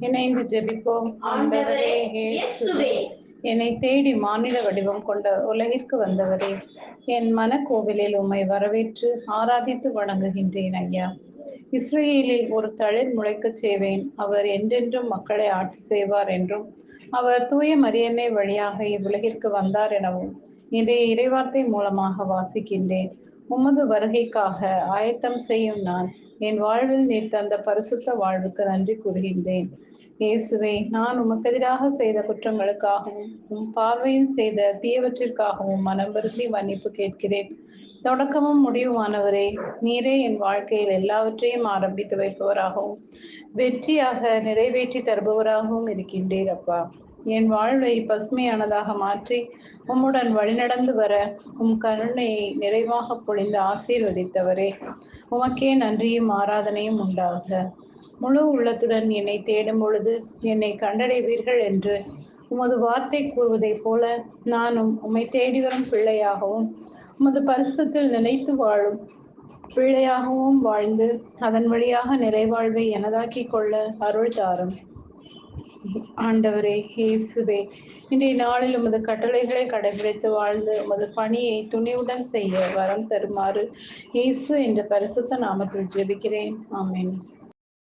இணைந்து ஜெபிப்போம். ஆண்டவரே இயேசுவே, என்னை தேடி மானிட வடிவம் கொண்ட உலகிற்கு வந்தவரே, என் மனக்கோவிலில் உம்மை வரவேற்று ஆராதித்து வணங்குகின்றேன் ஐயா. இஸ்ரேலில் ஒரு தளிர் முளைக்கச் செய்வேன், அவர் என்றென்றும் மக்களை ஆட்சி செய்வார் என்றும், அவர் தூய மரியன்னை வழியாக இவ்வுலகிற்கு வந்தார் எனவும் இன்றைய இறைவார்த்தை மூலமாக வாசிக்கின்றேன். உமது வருகைக்காக ஆயத்தம் செய்யும் நான் என் வாழ்வில் நீர் தந்த பரிசுத்த வாழ்வுக்கு நன்றி கூறுகின்றேன். இயேசுவே, நான் உமக்கெதிராக செய்த குற்றங்களுக்காகவும் உம் பார்வையில் செய்த தீயவற்றிற்காகவும் மனம் வருந்தி மன்னிப்பு கேட்கிறேன். தொடக்கமும் முடிவுமானவரே, நீரே என் வாழ்க்கையில் எல்லாவற்றையும் ஆரம்பித்து வைப்பவராகவும் வெற்றியாக நிறைவேற்றி தருபவராகவும் இருக்கின்றீர் அப்பா. என் வாழ்வை பசுமையானதாக மாற்றி உம்முடன் வழிநடந்து வர உம் கருணையை நிறைவாக பொழிந்து ஆசீர்வதித்தவரே, உமக்கே நன்றியும் ஆராதனையும் உண்டாக. முழு உள்ளத்துடன் என்னை தேடும் பொழுது என்னை கண்டடைவீர்கள் என்று உமது வார்த்தை கூறுவதைப் போல நானும் உம்மை தேடி வரும் பிள்ளையாகவும் உமது பரிசுத்தில் நிலைத்து வாழும் பிள்ளையாகவும் வாழ்ந்து அதன் வழியாக நிறைவாழ்வை எனதாக்கிக் கொள்ள அருள் தாரும். ஆண்டவரே இயேசுவே, இன்றைய நாளில் உமது கட்டளைகளை கடைபிடித்து வாழ்ந்து உமது பணியை துணிவுடன் செய்ய வரம் தருமாறு இயேசு என்ற பரிசுத்த நாமத்தில் ஜெபிக்கிறேன். ஆமென்.